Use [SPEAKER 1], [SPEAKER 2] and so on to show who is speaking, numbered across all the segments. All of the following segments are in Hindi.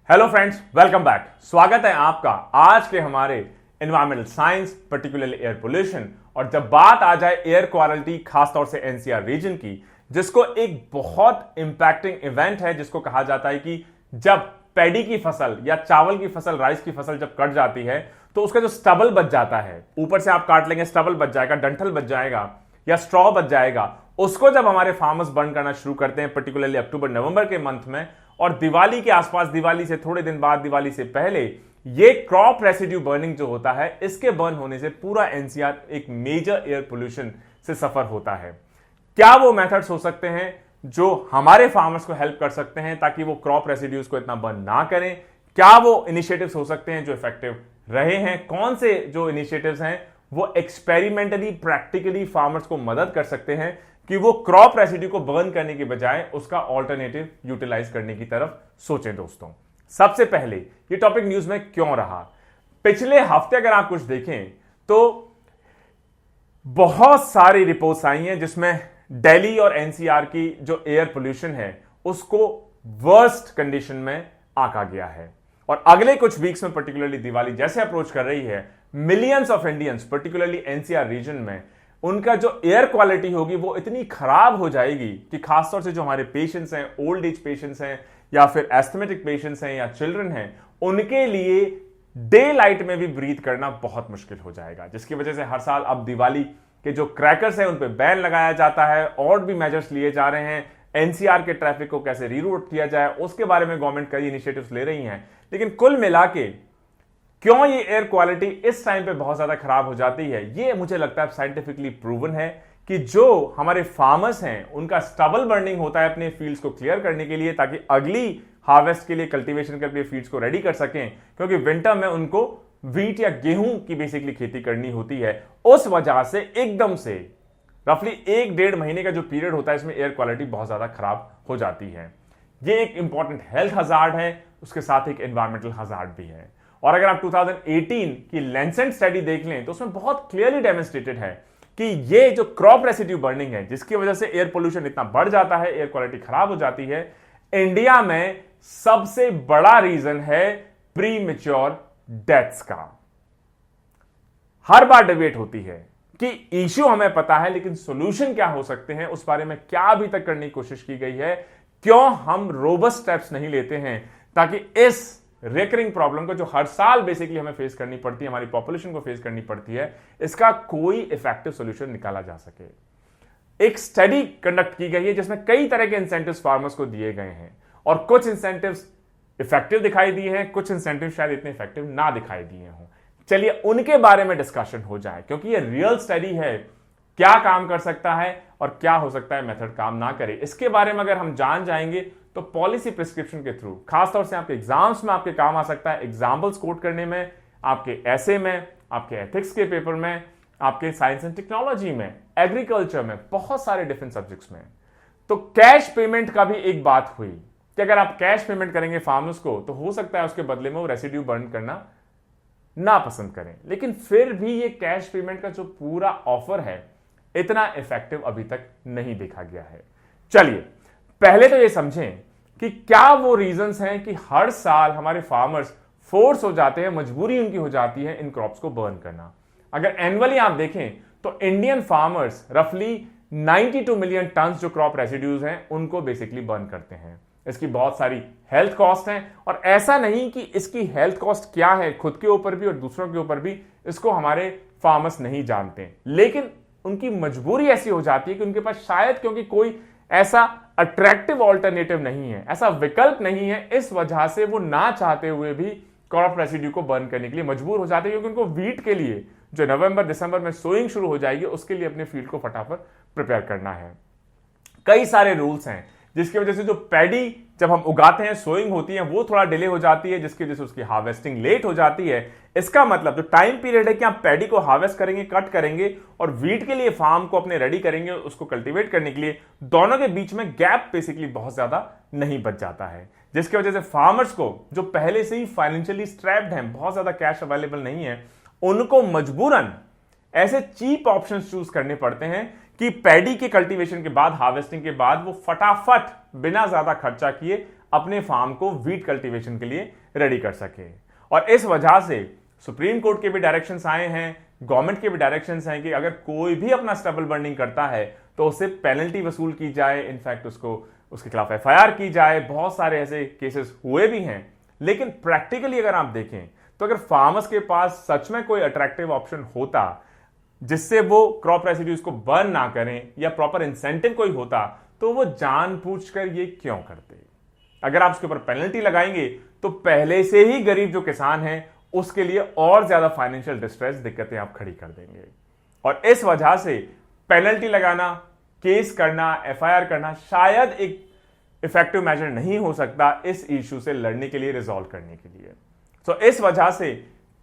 [SPEAKER 1] Hello friends, welcome back. स्वागत है आपका आज के हमारे environmental science, particularly air pollution. और जब बात आ जाए एयर क्वालिटी, खासतौर से एनसीआर रीजन की, जिसको एक बहुत इंपैक्टिंग इवेंट है, जिसको कहा जाता है कि जब पैडी की फसल या चावल की फसल, राइस की फसल जब कट जाती है तो उसका जो स्टबल बच जाता है, ऊपर से आप काट लेंगे, स्टबल बच जाएगा, डंठल बच जाएगा या स्ट्रॉ बच जाएगा, उसको जब हमारे फार्मर्स बर्न करना शुरू करते हैं, पर्टिकुलरली अक्टूबर नवंबर के मंथ में, और दिवाली के आसपास, दिवाली से थोड़े दिन बाद, दिवाली से पहले, ये क्रॉप रेसिड्यू बर्निंग जो होता है, इसके बर्न होने से पूरा एनसीआर एक मेजर एयर पोल्यूशन से सफर होता है। क्या वो मेथड्स हो सकते हैं जो हमारे फार्मर्स को हेल्प कर सकते हैं ताकि वो क्रॉप रेसिड्यूज को इतना बर्न ना करें? क्या वो इनिशिएटिव्स हो सकते हैं जो इफेक्टिव रहे हैं? कौन से जो इनिशिएटिव्स हैं वो एक्सपेरिमेंटली, प्रैक्टिकली फार्मर्स को मदद कर सकते हैं कि वो क्रॉप रेसिड्यू को बर्न करने के बजाय उसका ऑल्टरनेटिव यूटिलाइज करने की तरफ सोचें? दोस्तों, सबसे पहले ये टॉपिक न्यूज में क्यों रहा? पिछले हफ्ते अगर आप कुछ देखें तो बहुत सारी रिपोर्ट्स आई हैं जिसमें दिल्ली और एनसीआर की जो एयर पोल्यूशन है उसको वर्स्ट कंडीशन में आंका गया है। और अगले कुछ वीक्स में, पर्टिकुलरली दिवाली जैसे अप्रोच कर रही है, millions of Indians, particularly NCR region में, उनका जो एयर क्वालिटी होगी वो इतनी खराब हो जाएगी कि खासतौर से जो हमारे पेशेंट्स हैं, ओल्ड एज पेशेंट्स हैं या फिर एस्थमेटिक पेशेंट्स हैं या चिल्ड्रन हैं, उनके लिए डे लाइट में भी ब्रीथ करना बहुत मुश्किल हो जाएगा। जिसकी वजह से हर साल अब दिवाली के जो क्रैकर्स हैं उन पे बैन लगाया जाता है और भी मेजर्स लिए जा रहे हैं। एनसीआर के ट्रैफिक को कैसे रीरूट किया जाए उसके बारे में गवर्नमेंट कई इनिशिएटिव्स ले रही हैं। लेकिन कुल मिला के क्यों ये एयर क्वालिटी इस टाइम पे बहुत ज्यादा खराब हो जाती है, ये मुझे लगता है साइंटिफिकली प्रूवन है कि जो हमारे फार्मर्स हैं उनका स्टबल बर्निंग होता है अपने फील्ड्स को क्लियर करने के लिए, ताकि अगली हार्वेस्ट के लिए, कल्टीवेशन के लिए फील्ड्स को रेडी कर सकें, क्योंकि विंटर में उनको व्हीट या गेहूं की बेसिकली खेती करनी होती है। उस वजह से एकदम से रफली 1-1.5 महीने का जो पीरियड होता है, इसमें एयर क्वालिटी बहुत ज्यादा खराब हो जाती है। ये एक इंपॉर्टेंट हेल्थ हजार्ड है, उसके साथ एक एनवायरमेंटल हजार्ड भी है। और अगर आप 2018 की लैंसेट स्टडी देख लें तो उसमें बहुत क्लियरली डेमोन्स्ट्रेटेड है कि ये जो क्रॉप रेसिड्यू बर्निंग है, जिसकी वजह से एयर पोल्यूशन इतना बढ़ जाता है, एयर क्वालिटी खराब हो जाती है, इंडिया में सबसे बड़ा रीजन है प्री मैच्योर डेथ्स का। हर बार डिबेट होती है कि इश्यू हमें पता है लेकिन सॉल्यूशन क्या हो सकते हैं, उस बारे में क्या अभी तक करने की कोशिश की गई है? क्यों हम रोबस्ट स्टेप्स नहीं लेते हैं ताकि इस रेकरिंग प्रॉब्लम को, जो हर साल बेसिकली हमें फेस करनी पड़ती है, हमारी पॉपुलेशन को फेस करनी पड़ती है, इसका कोई इफेक्टिव सॉल्यूशन निकाला जा सके? एक स्टडी कंडक्ट की गई है जिसमें कई तरह के इंसेंटिव्स फार्मर्स को दिए गए हैं और कुछ इंसेंटिव्स इफेक्टिव दिखाई दिए हैं, कुछ इंसेंटिव शायद इतने इफेक्टिव ना दिखाई दिए हों। चलिए उनके बारे में डिस्कशन हो जाए, क्योंकि ये रियल स्टडी है। क्या काम कर सकता है और क्या हो सकता है मेथड काम ना करे, इसके बारे में अगर हम जान जाएंगे तो पॉलिसी प्रिस्क्रिप्शन के थ्रू खासतौर से आपके एग्जाम्स में आपके काम आ सकता है। एग्जाम्पल्स कोट करने में, आपके ऐसे में, आपके एथिक्स के पेपर में, आपके साइंस एंड टेक्नोलॉजी में, एग्रीकल्चर में, बहुत सारे डिफरेंट सब्जेक्ट्स में। तो कैश पेमेंट का भी एक बात हुई कि अगर आप कैश पेमेंट करेंगे फार्मर्स को तो हो सकता है उसके बदले में वो रेसिड्यू बर्न करना ना पसंद करें। लेकिन फिर भी ये कैश पेमेंट का जो पूरा ऑफर है इतना इफेक्टिव अभी तक नहीं देखा गया है। चलिए पहले तो ये समझें कि क्या वो रीजंस हैं कि हर साल हमारे फार्मर्स फोर्स हो जाते हैं, मजबूरी उनकी हो जाती है इन क्रॉप्स को बर्न करना। अगर एनुअली आप देखें तो इंडियन फार्मर्स रफली 92 मिलियन टन जो क्रॉप रेसिड्यूज हैं उनको बेसिकली बर्न करते हैं। इसकी बहुत सारी हेल्थ कॉस्ट हैं और ऐसा नहीं कि इसकी हेल्थ कॉस्ट क्या है, खुद के ऊपर भी और दूसरों के ऊपर भी इसको हमारे फार्मर्स नहीं जानते, लेकिन उनकी मजबूरी ऐसी हो जाती है कि उनके पास शायद क्योंकि कोई ऐसा अट्रैक्टिव ऑल्टरनेटिव नहीं है, ऐसा विकल्प नहीं है, इस वजह से वो ना चाहते हुए भी क्रॉप रेसिड्यू को बर्न करने के लिए मजबूर हो जाते हैं, क्योंकि उनको व्हीट के लिए जो नवंबर दिसंबर में सोइंग शुरू हो जाएगी उसके लिए अपने फील्ड को फटाफट प्रिपेयर करना है। कई सारे रूल्स हैं जिसकी वजह से जो पैडी जब हम उगाते हैं, सोइंग होती है, वो थोड़ा डिले हो जाती है, जिसकी वजह से उसकी हार्वेस्टिंग लेट हो जाती है। इसका मतलब जो टाइम पीरियड है कि आप पैडी को हार्वेस्ट करेंगे, कट करेंगे और व्हीट के लिए फार्म को अपने रेडी करेंगे उसको कल्टीवेट करने के लिए, दोनों के बीच में गैप बेसिकली बहुत ज्यादा नहीं बच जाता है, जिसकी वजह से फार्मर्स को जो पहले से ही फाइनेंशियली स्ट्रैप्ड हैं, बहुत ज्यादा कैश अवेलेबल नहीं है, उनको मजबूरन ऐसे चीप ऑप्शंस चूज करने पड़ते हैं कि पैडी के कल्टीवेशन के बाद, हार्वेस्टिंग के बाद वो फटाफट बिना ज्यादा खर्चा किए अपने फार्म को वीट कल्टीवेशन के लिए रेडी कर सके। और इस वजह से सुप्रीम कोर्ट के भी डायरेक्शंस आए हैं, गवर्नमेंट के भी डायरेक्शंस हैं कि अगर कोई भी अपना स्टबल बर्निंग करता है तो उससे पेनल्टी वसूल की जाए, इनफैक्ट उसके खिलाफ एफआईआर की जाए। बहुत सारे ऐसे केसेस हुए भी हैं। लेकिन प्रैक्टिकली अगर आप देखें तो अगर फार्मर्स के पास सच में कोई अट्रैक्टिव ऑप्शन होता जिससे वो क्रॉप रेसिड्यूज को बर्न ना करें या प्रॉपर इंसेंटिव कोई होता तो वो जानबूझकर ये क्यों करते। अगर आप उसके ऊपर पेनल्टी लगाएंगे तो पहले से ही गरीब जो किसान है उसके लिए और ज्यादा फाइनेंशियल डिस्ट्रेस दिक्कतें आप खड़ी कर देंगे। और इस वजह से पेनल्टी लगाना, केस करना, एफआईआर करना शायद एक इफेक्टिव मेजर नहीं हो सकता इस इश्यू से लड़ने के लिए, रिजॉल्व करने के लिए। तो इस वजह से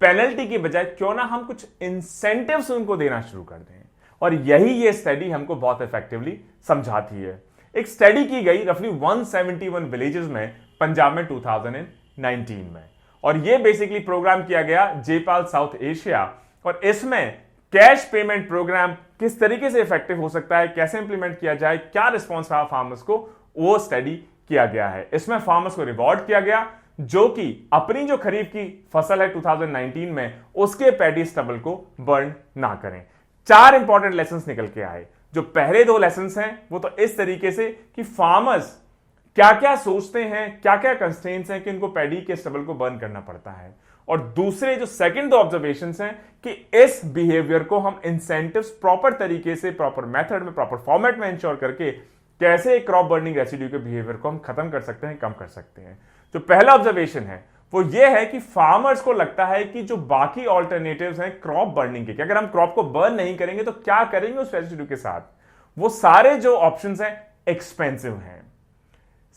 [SPEAKER 1] पेनल्टी की बजाय क्यों ना हम कुछ इंसेंटिव्स उनको देना शुरू कर दें। और यही ये स्टडी हमको बहुत इफेक्टिवली समझाती है। एक स्टडी की गई रफली 171 विलेजेस में पंजाब में 2019 में, और ये बेसिकली प्रोग्राम किया गया जेपाल साउथ एशिया। और इसमें कैश पेमेंट प्रोग्राम किस तरीके से इफेक्टिव हो सकता है, कैसे इंप्लीमेंट किया जाए, क्या रिस्पॉन्स रहा फार्मर्स को, वो स्टडी किया गया है। इसमें फार्मर्स को रिवॉर्ड किया गया जो कि अपनी जो खरीफ की फसल है 2019 में उसके पैडी स्टबल को बर्न ना करें। 4 इंपॉर्टेंट लेसन्स निकल के आए। जो पहले 2 लेसन्स हैं वो तो इस तरीके से कि फार्मर्स क्या क्या सोचते हैं, क्या क्या कंस्ट्रेंट्स हैं कि इनको पैडी के स्टबल को बर्न करना पड़ता है। और दूसरे जो सेकंड 2 ऑब्जर्वेशंस हैं कि इस बिहेवियर को हम इंसेंटिव्स प्रॉपर तरीके से, प्रॉपर मेथड में, प्रॉपर फॉर्मेट में इंश्योर करके कैसे क्रॉप बर्निंग रेसिड्यू के बिहेवियर को हम खत्म कर सकते हैं, कम कर सकते हैं। जो पहला ऑब्जर्वेशन है वो ये है कि फार्मर्स को लगता है कि जो बाकी ऑल्टरनेटिव्स हैं क्रॉप बर्निंग के, कि अगर हम क्रॉप को बर्न नहीं करेंगे तो क्या करेंगे उस रेसिड्यू के साथ, वो सारे जो ऑप्शंस हैं एक्सपेंसिव हैं।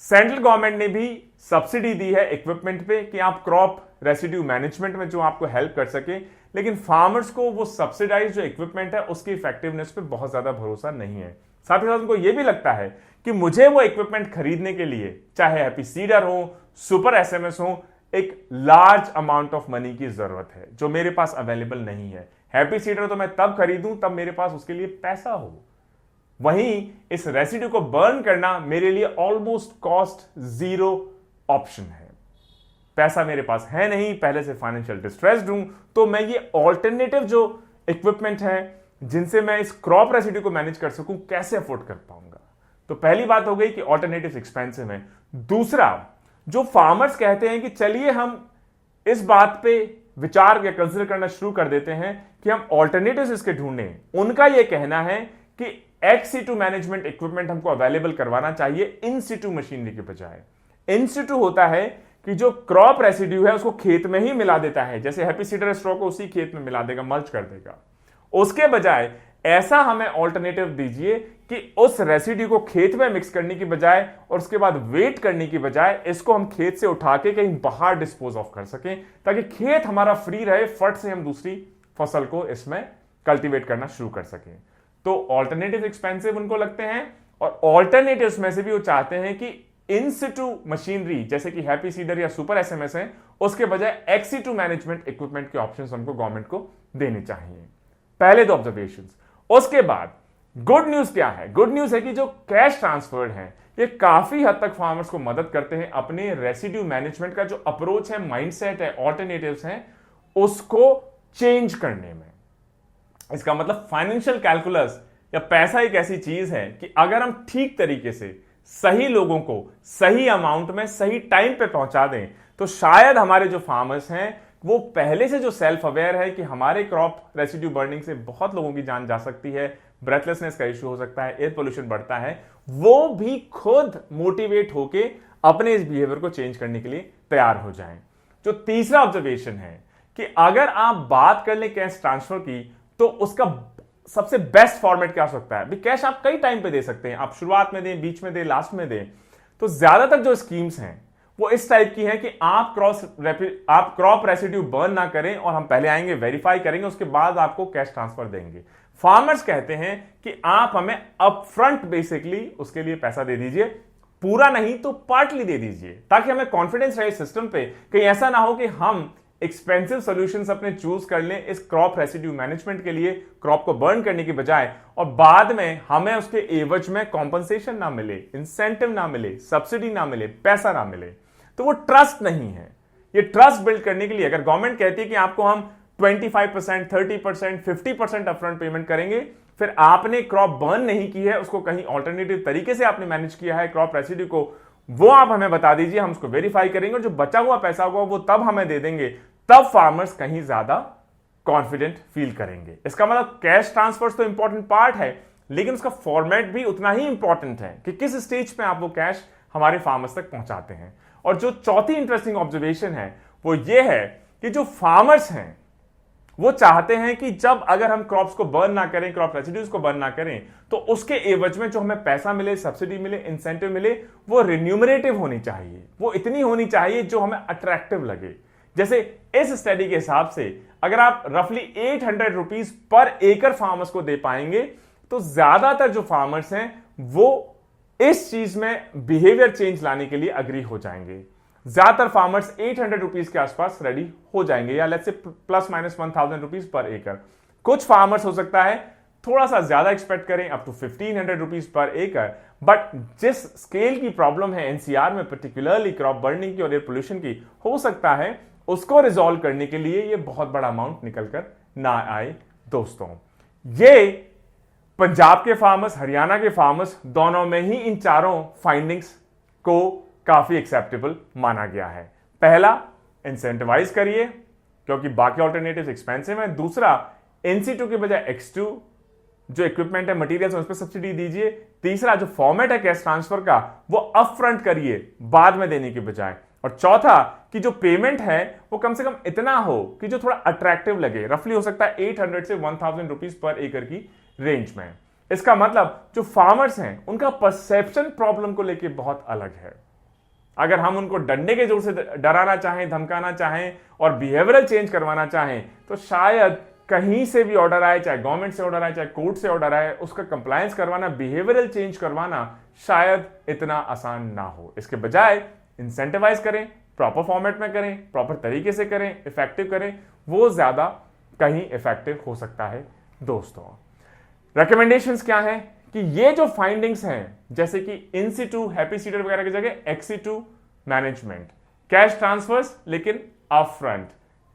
[SPEAKER 1] सेंट्रल गवर्नमेंट ने भी सब्सिडी दी है इक्विपमेंट पे कि आप क्रॉप रेसिड्यू मैनेजमेंट में जो आपको हेल्प कर सके, लेकिन फार्मर्स को वो सब्सिडाइज जो इक्विपमेंट है उसकी इफेक्टिवनेस पे बहुत ज्यादा भरोसा नहीं है। साथ ही साथ उनको ये भी लगता है कि मुझे वो इक्विपमेंट खरीदने के लिए चाहे हैप्पी सीडर हो, सुपर एसएमएस हो, एक लार्ज अमाउंट ऑफ मनी की जरूरत है जो मेरे पास अवेलेबल नहीं है। हैप्पी सीडर तो मैं तब खरीदूं तब मेरे पास उसके लिए पैसा हो, वहीं इस रेसिड्यू को बर्न करना मेरे लिए ऑलमोस्ट कॉस्ट जीरो ऑप्शन है। पैसा मेरे पास है नहीं, पहले से फाइनेंशियल डिस्ट्रेस्ड हूं, तो मैं ये ऑल्टरनेटिव जो इक्विपमेंट है जिनसे मैं इस क्रॉप रेसिड्यू को मैनेज कर सकूं कैसे अफोर्ड कर पाऊंगा। तो पहली बात हो गई कि ऑल्टरनेटिव एक्सपेंसिव है। दूसरा, जो फार्मर्स कहते हैं कि चलिए हम इस बात पे विचार या कंसिडर करना शुरू कर देते हैं कि हम ऑल्टरनेटिव्स इसके ढूंढें, उनका यह कहना है कि एक्स सीटू मैनेजमेंट इक्विपमेंट हमको अवेलेबल करवाना चाहिए इन सीटू मशीनरी के बजाय। इन सीटू होता है कि जो क्रॉप रेसिड्यू है उसको खेत में ही मिला देता है, जैसे हैप्पी सीडर स्ट्रॉ को उसी खेत में मिला देगा, मल्च कर देगा। उसके बजाय ऐसा हमें ऑल्टरनेटिव दीजिए कि उस रेसिड्यू को खेत में मिक्स करने की बजाय और उसके बाद वेट करने की बजाय इसको हम खेत से उठा के कहीं बाहर डिस्पोज ऑफ कर सकें, ताकि खेत हमारा फ्री रहे, फट से हम दूसरी फसल को इसमें कल्टीवेट करना शुरू कर सकें। तो ऑल्टरनेटिव एक्सपेंसिव उनको लगते हैं, और ऑल्टरनेटिव्स में से भी वो चाहते हैं कि इन सिटू मशीनरी जैसे कि हैप्पी सीडर या सुपर एसएमएस है उसके बजाय एक्स सीटू मैनेजमेंट इक्विपमेंट के ऑप्शंस हमको गवर्नमेंट को देने चाहिए। पहले 2 ऑब्जर्वेशंस। उसके बाद गुड न्यूज क्या है? गुड न्यूज है कि जो कैश ट्रांसफर्ड है ये काफी हद तक फार्मर्स को मदद करते हैं अपने रेसिड्यू मैनेजमेंट का जो अप्रोच है, माइंडसेट है, ऑल्टरनेटिव्स हैं, उसको चेंज करने में। इसका मतलब फाइनेंशियल कैलकुलस या पैसा एक ऐसी चीज है कि अगर हम ठीक तरीके से सही लोगों को सही अमाउंट में सही टाइम पे पहुंचा दें तो शायद हमारे जो फार्मर्स हैं वो पहले से जो सेल्फ अवेयर है कि हमारे क्रॉप रेसिड्यू बर्निंग से बहुत लोगों की जान जा सकती है, ब्रेथलेसनेस का इश्यू हो सकता है, एयर पोल्यूशन बढ़ता है, वो भी खुद मोटिवेट होके अपने इस बिहेवियर को चेंज करने के लिए तैयार हो जाएं। जो तीसरा ऑब्जर्वेशन है कि अगर आप बात कर ले कैश ट्रांसफर की तो उसका सबसे बेस्ट फॉर्मेट क्या हो सकता है? कैश आप कई टाइम पे दे सकते हैं, आप शुरुआत में दें, बीच में दें, लास्ट में दें। तो ज्यादातर जो स्कीम्स हैं वो इस टाइप की है कि आप क्रॉप रेसिड्यू बर्न ना करें और हम पहले आएंगे, वेरीफाई करेंगे, उसके बाद आपको कैश ट्रांसफर देंगे। फार्मर्स कहते हैं कि आप हमें अपफ्रंट बेसिकली उसके लिए पैसा दे दीजिए, पूरा नहीं तो पार्टली दे दीजिए, ताकि हमें कॉन्फिडेंस रहे सिस्टम पे, कहीं ऐसा ना हो कि हम एक्सपेंसिव सॉल्यूशंस अपने चूज कर लें इस क्रॉप रेसिड्यू मैनेजमेंट के लिए, क्रॉप को बर्न करने की बजाय, और बाद में हमें उसके एवज में कॉम्पनसेशन ना मिले, इंसेंटिव ना मिले, सब्सिडी ना मिले, पैसा ना मिले, तो वो ट्रस्ट नहीं है। ये ट्रस्ट बिल्ड करने के लिए अगर गवर्नमेंट कहती है कि आपको हम 25%, 30%, 50% अपफ्रंट पेमेंट करेंगे, फिर आपने क्रॉप बर्न नहीं की है, उसको कहीं ऑल्टरनेटिव तरीके से आपने मैनेज किया है क्रॉप रेसिड्यू को, वो आप हमें बता दीजिए, हम उसको वेरीफाई करेंगे और जो बचा हुआ पैसा होगा वो तब हमें दे देंगे, तब फार्मर्स कहीं ज्यादा कॉन्फिडेंट फील करेंगे। इसका मतलब कैश ट्रांसफर्स तो इंपॉर्टेंट पार्ट है, लेकिन उसका फॉर्मेट भी उतना ही इंपॉर्टेंट है कि किस स्टेज पे आप वो कैश हमारे फार्मर्स तक पहुंचाते हैं। और जो चौथी इंटरेस्टिंग ऑब्जर्वेशन है वो ये है कि जो फार्मर्स हैं वो चाहते हैं कि जब अगर हम क्रॉप्स को बर्न ना करें, क्रॉप रेसिड्यूज को बर्न ना करें, तो उसके एवज में जो हमें पैसा मिले, सब्सिडी मिले, इंसेंटिव मिले, वो रिन्यूमरेटिव होनी चाहिए, वो इतनी होनी चाहिए जो हमें अट्रैक्टिव लगे। जैसे इस स्टडी के हिसाब से अगर आप रफली 800 रुपीज पर एकड़ फार्मर्स को दे पाएंगे, तो ज्यादातर जो फार्मर्स हैं वो इस चीज में बिहेवियर चेंज लाने के लिए अग्री हो जाएंगे। ज्यादातर फार्मर्स 800 रुपीज के आसपास रेडी हो जाएंगे, या let's say plus minus 1000 rupees per एकड़। कुछ फार्मर्स हो सकता है थोड़ा सा ज्यादा एक्सपेक्ट करें, अप टू 1500 रुपीज पर एकड़, बट जिस स्केल की प्रॉब्लम है एनसीआर में, पर्टिकुलरली क्रॉप बर्निंग की और एयर पोल्यूशन की, हो सकता है उसको रिजॉल्व करने के लिए ये बहुत बड़ा अमाउंट निकलकर ना आए। दोस्तों, ये पंजाब के फार्मर्स, हरियाणा के फार्मर्स, दोनों में ही इन चारों फाइंडिंग्स को काफी एक्सेप्टेबल माना गया है। पहला, इंसेंटिवाइज करिए क्योंकि बाकी ऑल्टरनेटिव्स एक्सपेंसिव हैं। दूसरा, NC2 के बजाय X2 जो इक्विपमेंट है, मटेरियल्स, उस पर सब्सिडी दीजिए। तीसरा, जो फॉर्मेट है कैश ट्रांसफर का, वो अप फ्रंट करिए बाद में देने के बजाय। और चौथा, कि जो पेमेंट है वो कम से कम इतना हो कि जो थोड़ा अट्रैक्टिव लगे, रफली हो सकता है 800 से 1000 रुपीज पर एकड़ की रेंज में। इसका मतलब जो फार्मर्स हैं उनका परसेप्शन प्रॉब्लम को लेकर बहुत अलग है। अगर हम उनको डंडे के जोर से डराना चाहें, धमकाना चाहें और बिहेवियरल चेंज करवाना चाहें, तो शायद कहीं से भी ऑर्डर आए, चाहे गवर्नमेंट से ऑर्डर आए, चाहे कोर्ट से ऑर्डर आए, उसका कंप्लायंस करवाना, बिहेवियरल चेंज करवाना शायद इतना आसान ना हो। इसके बजाय इंसेंटिवाइज करें, प्रॉपर फॉर्मेट में करें, प्रॉपर तरीके से करें, इफेक्टिव करें, वो ज्यादा कहीं इफेक्टिव हो सकता है। दोस्तों, रिकमेंडेशंस क्या है कि ये जो फाइंडिंग्स हैं, जैसे कि NC2 हैप्पी सीडर वगैरह की जगह XC2 मैनेजमेंट, कैश ट्रांसफर्स लेकिन अप फ्रंट,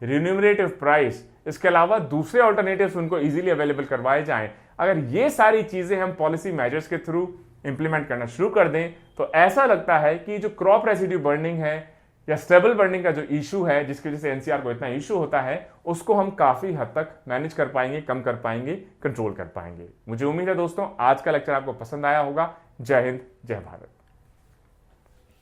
[SPEAKER 1] रिन्यूमरेटिव प्राइस, इसके अलावा दूसरे ऑल्टरनेटिव्स उनको इजीली अवेलेबल करवाए जाएं। अगर ये सारी चीजें हम पॉलिसी मेजर्स के थ्रू इंप्लीमेंट करना शुरू कर दें, तो ऐसा लगता है कि जो क्रॉप रेसिड्यू बर्निंग है या स्टेबल बर्निंग का जो इशू है, जिसकी वजह से एनसीआर को इतना इशू होता है, उसको हम काफी हद तक मैनेज कर पाएंगे, कम कर पाएंगे, कंट्रोल कर पाएंगे। मुझे उम्मीद है दोस्तों आज का लेक्चर आपको पसंद आया होगा। जय हिंद, जय भारत।